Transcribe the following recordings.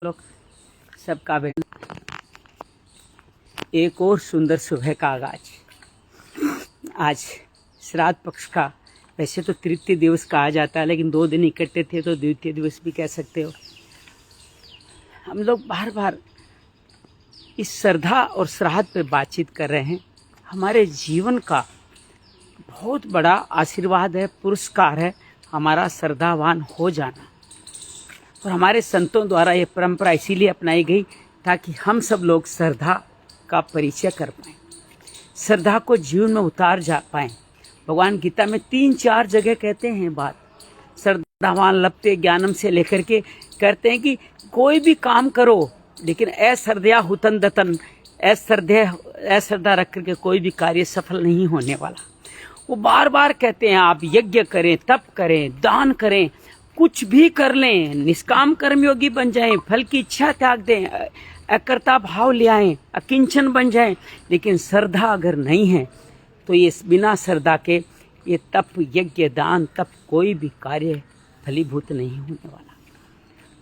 लोग सबका बेटा एक और सुंदर सुबह का आगाज। आज श्राद्ध पक्ष का, वैसे तो तृतीय दिवस कहा जाता है, लेकिन 2 दिन इकट्ठे थे तो द्वितीय दिवस भी कह सकते हो। हम लोग बार बार इस श्रद्धा और श्राद्ध पे बातचीत कर रहे हैं। हमारे जीवन का बहुत बड़ा आशीर्वाद है, पुरस्कार है हमारा श्रद्धावान हो जाना। और हमारे संतों द्वारा ये परंपरा इसीलिए अपनाई गई ताकि हम सब लोग श्रद्धा का परिचय कर पाएँ, श्रद्धा को जीवन में उतार जा पाएँ। भगवान गीता में 3-4 जगह कहते हैं बात। श्रद्धावान लभते ज्ञानम से लेकर के करते हैं कि कोई भी काम करो, लेकिन अश्रद्धया हुतन दतन, अश्रद्धा रख करके कोई भी कार्य सफल नहीं होने वाला। वो बार बार कहते हैं आप यज्ञ करें, तप करें, दान करें, कुछ भी कर लें, निष्काम कर्मयोगी बन जाएं, फल की इच्छा त्याग दें, अकर्ता भाव ले आएं, अकिंचन बन जाएं, लेकिन श्रद्धा अगर नहीं है तो ये बिना श्रद्धा के ये तप, यज्ञ, दान, तप कोई भी कार्य फलीभूत नहीं होने वाला।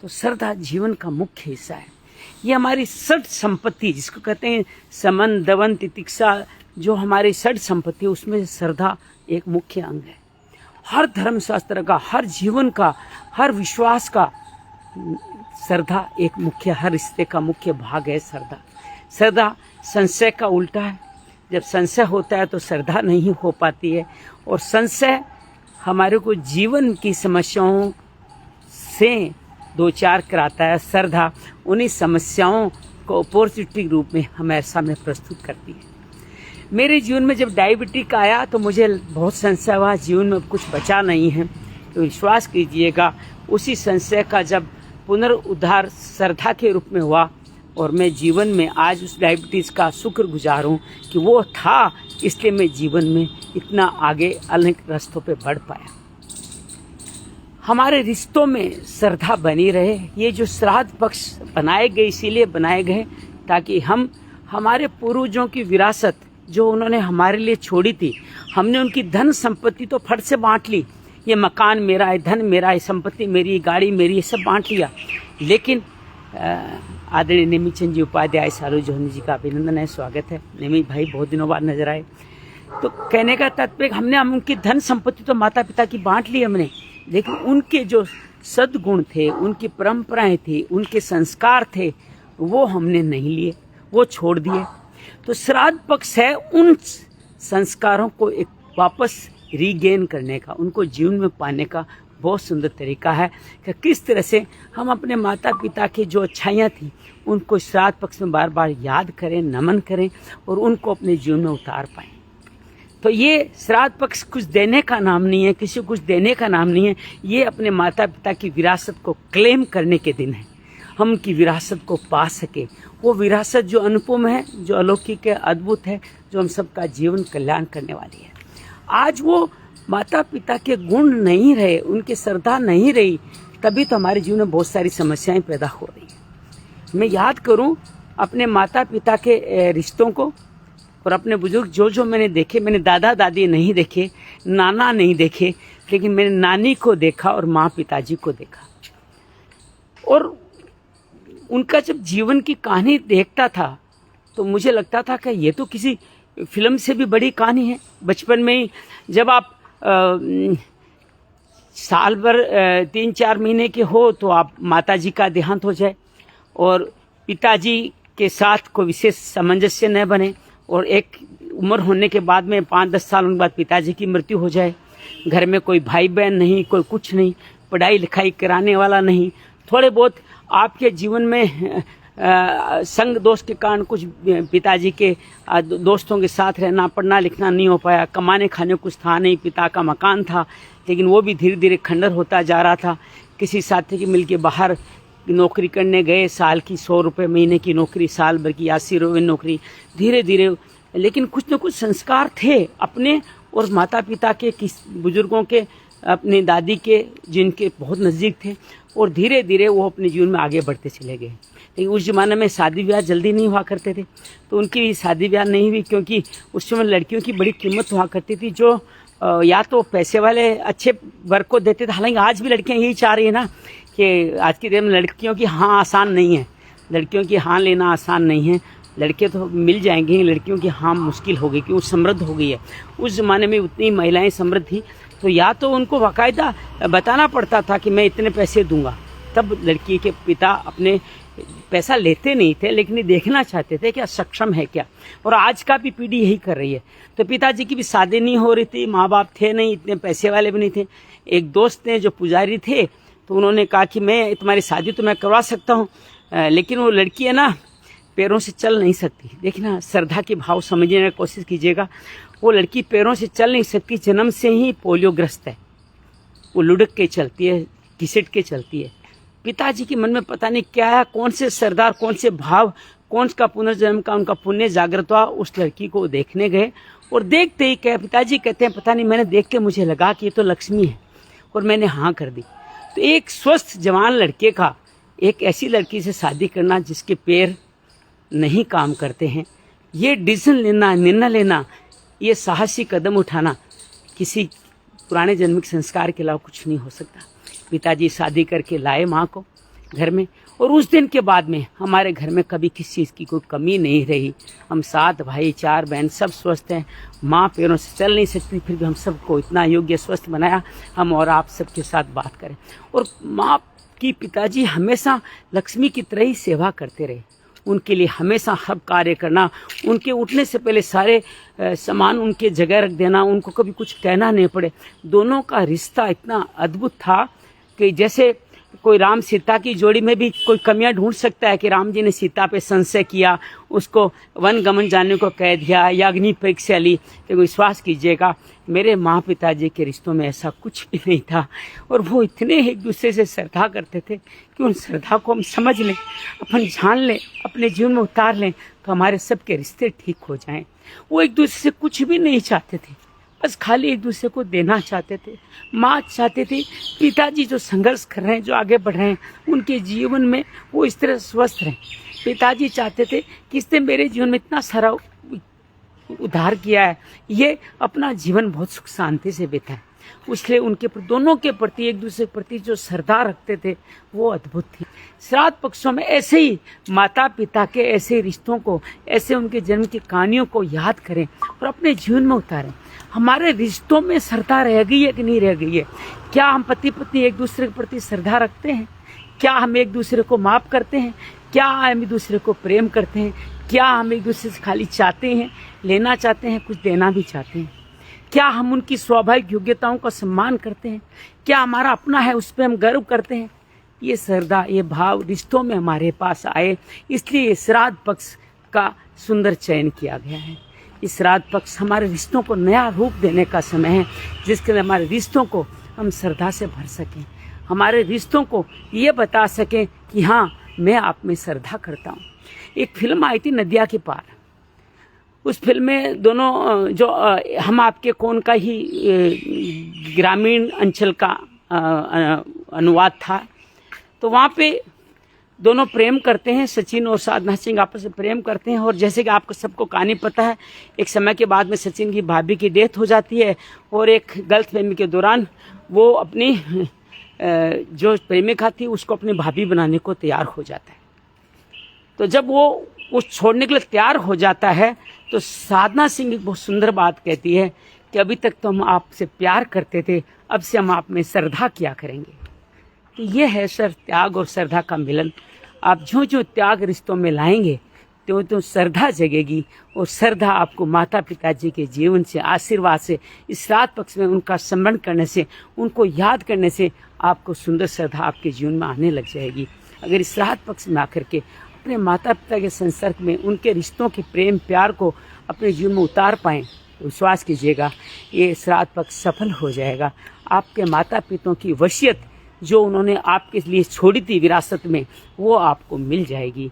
तो श्रद्धा जीवन का मुख्य हिस्सा है। ये हमारी षड संपत्ति, जिसको कहते हैं समन, दवन, तितिक्षा, जो हमारी षड संपत्ति, उसमें श्रद्धा एक मुख्य अंग है। हर धर्मशास्त्र का, हर जीवन का, हर विश्वास का श्रद्धा एक मुख्य, हर रिश्ते का मुख्य भाग है श्रद्धा। श्रद्धा संशय का उल्टा है। जब संशय होता है तो श्रद्धा नहीं हो पाती है, और संशय हमारे को जीवन की समस्याओं से 2-4 कराता है। श्रद्धा उन्हीं समस्याओं को अपॉर्चुनिटी रूप में हमें सामने प्रस्तुत करती है। मेरे जीवन में जब डायबिटीज आया तो मुझे बहुत संशय हुआ, जीवन में कुछ बचा नहीं है। तो विश्वास कीजिएगा, उसी संशय का जब पुनरुद्धार श्रद्धा के रूप में हुआ, और मैं जीवन में आज उस डायबिटीज़ का शुक्रगुजार हूँ कि वो था, इसलिए मैं जीवन में इतना आगे अनेक रास्तों पे बढ़ पाया। हमारे रिश्तों में श्रद्धा बनी रहे। ये जो श्राद्ध पक्ष बनाए गए इसीलिए बनाए गए ताकि हम हमारे पूर्वजों की विरासत जो उन्होंने हमारे लिए छोड़ी थी, हमने उनकी धन संपत्ति तो फट से बांट ली। ये मकान मेरा है, धन मेरा है, संपत्ति मेरी, गाड़ी मेरी, ये सब बांट लिया। लेकिन आदरणीय नेमीचंद जी उपाध्याय सारू जोहनी जी का अभिनंदन है, स्वागत है। नेमी भाई बहुत दिनों बाद नजर आए। तो कहने का तात्पर्य, हमने उनकी धन संपत्ति तो माता पिता की बांट ली हमने, लेकिन उनके जो सद्गुण थे, उनकी परंपराएं थी, उनके संस्कार थे, वो हमने नहीं लिए, वो छोड़ दिए। तो श्राद्ध पक्ष है उन संस्कारों को एक वापस रीगेन करने का, उनको जीवन में पाने का बहुत सुंदर तरीका है कि किस तरह से हम अपने माता पिता की जो अच्छाइयाँ थी उनको श्राद्ध पक्ष में बार बार याद करें, नमन करें और उनको अपने जीवन में उतार पाएं। तो ये श्राद्ध पक्ष कुछ देने का नाम नहीं है, किसी को कुछ देने का नाम नहीं है। ये अपने माता पिता की विरासत को क्लेम करने के दिन है, हम उनकी विरासत को पा सके। वो विरासत जो अनुपम है, जो अलौकिक है, अद्भुत है, जो हम सबका जीवन कल्याण करने वाली है। आज वो माता पिता के गुण नहीं रहे, उनकी श्रद्धा नहीं रही, तभी तो हमारे जीवन में बहुत सारी समस्याएं पैदा हो रही है। मैं याद करूं अपने माता पिता के रिश्तों को और अपने बुजुर्ग जो मैंने देखे। मैंने दादा दादी नहीं देखे, नाना नहीं देखे, लेकिन मैंने नानी को देखा और माँ पिताजी को देखा। और उनका जब जीवन की कहानी देखता था तो मुझे लगता था कि ये तो किसी फिल्म से भी बड़ी कहानी है। बचपन में ही जब आप साल भर 3-4 महीने के हो तो आप माताजी का देहांत हो जाए और पिताजी के साथ कोई विशेष सामंजस्य न बने, और एक उम्र होने के बाद में 5-10 साल के बाद पिताजी की मृत्यु हो जाए। घर में कोई भाई बहन नहीं, कोई कुछ नहीं, पढ़ाई लिखाई कराने वाला नहीं, थोड़े बहुत आपके जीवन में संग दोस्त के कारण कुछ पिताजी के दोस्तों के साथ रहना, पढ़ना लिखना नहीं हो पाया, कमाने खाने कुछ था नहीं, पिता का मकान था लेकिन वो भी धीरे धीरे खंडर होता जा रहा था। किसी साथी के मिलके बाहर नौकरी करने गए, साल की 100 रुपये महीने की नौकरी, साल भर की 80 रुपये नौकरी, धीरे धीरे, लेकिन कुछ न कुछ संस्कार थे अपने और माता पिता के, किस बुजुर्गों के, अपनी दादी के, जिनके बहुत नज़दीक थे, और धीरे धीरे वो अपने जीवन में आगे बढ़ते चले गए। लेकिन उस ज़माने में शादी ब्याह जल्दी नहीं हुआ करते थे, तो उनकी शादी ब्याह नहीं हुई क्योंकि उस समय लड़कियों की बड़ी कीमत हुआ करती थी, जो या तो पैसे वाले अच्छे वर्ग को देते थे। हालांकि आज भी लड़कियां यही चाह रही है ना कि आज के दिन में लड़कियों की हाँ आसान नहीं है, लड़कियों की हाँ लेना आसान नहीं है। लड़के तो मिल जाएंगे, लड़कियों की हाँ मुश्किल हो गई क्योंकि वो समृद्ध हो गई है। उस ज़माने में उतनी महिलाएं समृद्ध थी तो या तो उनको बाकायदा बताना पड़ता था कि मैं इतने पैसे दूंगा, तब लड़की के पिता अपने पैसा लेते नहीं थे, लेकिन ये देखना चाहते थे क्या सक्षम है क्या। और आज का भी पीढ़ी यही कर रही है। तो पिताजी की भी शादी नहीं हो रही थी, माँ बाप थे नहीं, इतने पैसे वाले भी नहीं थे। एक दोस्त ने जो पुजारी थे तो उन्होंने कहा कि मैं तुम्हारी शादी तो मैं करवा सकता हूँ, लेकिन वो लड़की है ना पैरों से चल नहीं सकती। देखना श्रद्धा के भाव समझने की कोशिश कीजिएगा। वो लड़की पैरों से चल नहीं सकती, जन्म से ही पोलियोग्रस्त है, वो लुढ़क के चलती है, घिसट के चलती है। पिताजी के मन में पता नहीं क्या है, कौन से सरदार, कौन से भाव, कौन का पुनर्जन्म का उनका पुण्य जागृत हुआ। उस लड़की को देखने गए और देखते ही क्या पिताजी कहते हैं पता नहीं मैंने देख के मुझे लगा कि ये तो लक्ष्मी है और मैंने हाँ कर दी। तो एक स्वस्थ जवान लड़के का एक ऐसी लड़की से शादी करना जिसके पैर नहीं काम करते हैं, ये डिसीजन लेना, निर्णय लेना, ये साहसी कदम उठाना किसी पुराने जन्म के संस्कार के अलावा कुछ नहीं हो सकता। पिताजी शादी करके लाए माँ को घर में और उस दिन के बाद में हमारे घर में कभी किसी चीज़ की कोई कमी नहीं रही। हम 7 भाई 4 बहन सब स्वस्थ हैं। माँ पैरों से चल नहीं सकती, फिर भी हम सबको इतना योग्य स्वस्थ बनाया हम और आप सबके साथ बात करें। और माँ की पिताजी हमेशा लक्ष्मी की तरह ही सेवा करते रहे, उनके लिए हमेशा हर कार्य करना, उनके उठने से पहले सारे सामान उनके जगह रख देना, उनको कभी कुछ कहना नहीं पड़े। दोनों का रिश्ता इतना अद्भुत था कि जैसे कोई राम सीता की जोड़ी में भी कोई कमियां ढूंढ सकता है कि राम जी ने सीता पे संशय किया, उसको वन गमन जाने को कह दिया या अग्नि परीक्षा ली, तो विश्वास कीजिएगा मेरे माँ पिताजी के रिश्तों में ऐसा कुछ भी नहीं था। और वो इतने एक दूसरे से श्रद्धा करते थे कि उन श्रद्धा को हम समझ लें, अपन जान लें, अपने जीवन में उतार लें तो हमारे सबके रिश्ते ठीक हो जाएं। वो एक दूसरे से कुछ भी नहीं चाहते थे, बस खाली एक दूसरे को देना चाहते थे। माँ चाहते थे पिताजी जो संघर्ष कर रहे हैं, जो आगे बढ़ रहे हैं, उनके जीवन में वो इस तरह स्वस्थ रहें। पिताजी चाहते थे कि इसने मेरे जीवन में इतना सारा उद्धार किया है, ये अपना जीवन बहुत सुख शांति से बिताए। इसलिए उनके दोनों के प्रति, एक दूसरे के प्रति जो श्रद्धा रखते थे वो अद्भुत थी। श्राद्ध पक्षों में ऐसे ही माता पिता के ऐसे रिश्तों को, ऐसे उनके जन्म की कहानियों को याद करें और अपने जीवन में उतारें। हमारे रिश्तों में श्रद्धा रह गई है कि नहीं रह गई है? क्या हम पति पत्नी एक दूसरे के प्रति श्रद्धा रखते हैं? क्या हम एक दूसरे को माफ करते हैं? क्या हम एक दूसरे को प्रेम करते हैं? क्या हम एक दूसरे से खाली चाहते हैं, लेना चाहते हैं, कुछ देना भी चाहते हैं? क्या हम उनकी स्वाभाविक योग्यताओं का सम्मान करते हैं? क्या हमारा अपना है उस पर हम गर्व करते हैं? ये श्रद्धा, ये भाव रिश्तों में हमारे पास आए, इसलिए श्राद्ध पक्ष का सुंदर चयन किया गया है। इस श्राद्ध पक्ष हमारे रिश्तों को नया रूप देने का समय है, जिसके लिए हमारे रिश्तों को हम श्रद्धा से भर सकें, हमारे रिश्तों को ये बता सकें कि हाँ मैं आप में श्रद्धा करता हूँ। एक फिल्म आई थी नदिया के पार, उस फिल्म में दोनों जो हम आपके कौन का ही ग्रामीण अंचल का अनुवाद था। तो वहाँ पे दोनों प्रेम करते हैं, सचिन और साधना सिंह आपस में प्रेम करते हैं। और जैसे कि आपको सबको कहानी पता है, एक समय के बाद में सचिन की भाभी की डेथ हो जाती है और एक गलतफहमी के दौरान वो अपनी जो प्रेमिका थी उसको अपनी भाभी बनाने को तैयार हो जाता है। तो जब वो उस छोड़ने के लिए तैयार हो जाता है तो साधना सिंह एक बहुत सुंदर बात कहती है कि अभी तक तो हम आपसे प्यार करते थे, अब से हम आप में श्रद्धा किया करेंगे। तो ये है सर त्याग और श्रद्धा का मिलन। आप जो जो त्याग रिश्तों में लाएंगे त्यों त्यों श्रद्धा जगेगी और श्रद्धा आपको माता पिताजी के जीवन से, आशीर्वाद से, इस श्राद्ध पक्ष में उनका स्मरण करने से, उनको याद करने से आपको सुंदर श्रद्धा आपके जीवन में आने लग जाएगी। अगर इस श्राद्ध पक्ष में आकर के अपने माता पिता के संसर्ग में उनके रिश्तों के प्रेम प्यार को अपने जीवन में उतार पाएँ तो विश्वास कीजिएगा ये श्राद्ध पक्ष सफल हो जाएगा। आपके माता पिताओं की वसीयत जो उन्होंने आपके लिए छोड़ी थी विरासत में, वो आपको मिल जाएगी।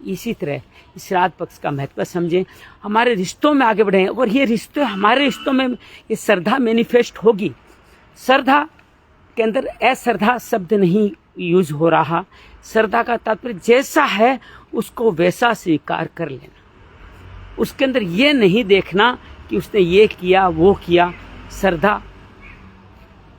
इसी तरह श्राद्ध पक्ष का महत्व समझें, हमारे रिश्तों में आगे बढ़ें और ये रिश्ते हमारे रिश्तों में ये श्रद्धा मैनिफेस्ट होगी। श्रद्धा के अंदर अश्रद्धा शब्द नहीं यूज हो रहा। श्रद्धा का तात्पर्य जैसा है उसको वैसा स्वीकार कर लेना, उसके अंदर ये नहीं देखना कि उसने ये किया वो किया। श्रद्धा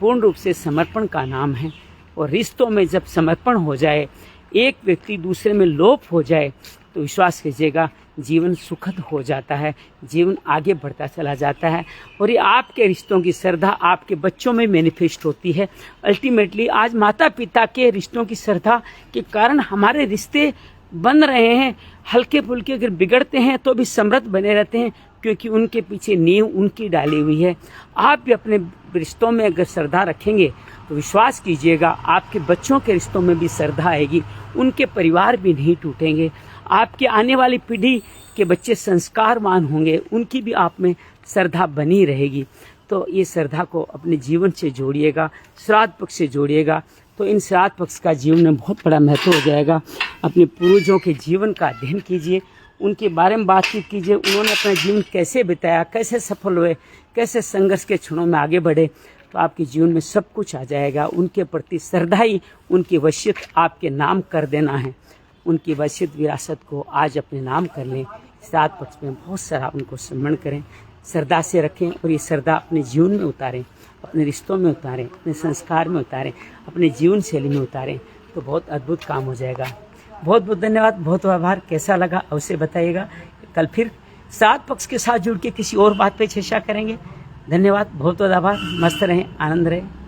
पूर्ण रूप से समर्पण का नाम है। और रिश्तों में जब समर्पण हो जाए, एक व्यक्ति दूसरे में लोप हो जाए, तो विश्वास कीजिएगा जीवन सुखद हो जाता है, जीवन आगे बढ़ता चला जाता है। और ये आपके रिश्तों की श्रद्धा आपके बच्चों में मैनिफेस्ट होती है। अल्टीमेटली आज माता पिता के रिश्तों की श्रद्धा के कारण हमारे रिश्ते बन रहे हैं। हल्के फुल्के अगर बिगड़ते हैं तो भी समृद्ध बने रहते हैं, क्योंकि उनके पीछे नींव उनकी डाली हुई है। आप भी अपने रिश्तों में अगर श्रद्धा रखेंगे तो विश्वास कीजिएगा आपके बच्चों के रिश्तों में भी श्रद्धा आएगी, उनके परिवार भी नहीं टूटेंगे। आपके आने वाली पीढ़ी के बच्चे संस्कारवान होंगे, उनकी भी आप में श्रद्धा बनी रहेगी। तो ये श्रद्धा को अपने जीवन से जोड़िएगा, श्राद्ध पक्ष से जोड़िएगा, तो इन श्राद्ध पक्ष का जीवन में बहुत बड़ा महत्व हो जाएगा। अपने पूर्वजों के जीवन का अध्ययन कीजिए, उनके बारे में बातचीत कीजिए, उन्होंने अपना जीवन कैसे बिताया, कैसे सफल हुए, कैसे संघर्ष के क्षणों में आगे बढ़े, तो आपके जीवन में सब कुछ आ जाएगा। उनके प्रति श्रद्धा ही उनकी वसीयत आपके नाम कर देना है। उनकी वसीयत विरासत को आज अपने नाम कर लें। श्राद्ध पक्ष में बहुत सारा उनको स्मरण करें, श्रद्धा से रखें और ये श्रद्धा अपने जीवन में उतारें, अपने रिश्तों में उतारें, अपने संस्कार में उतारें, अपने जीवन शैली में उतारें, तो बहुत अद्भुत काम हो जाएगा। बहुत बहुत धन्यवाद, बहुत आभार। कैसा लगा अवश्य बताइएगा। कल फिर श्राद्ध पक्ष के साथ जुड़ के किसी और बात पे चर्चा करेंगे। धन्यवाद, बहुत बहुत आभार। मस्त रहें, आनंद रहें।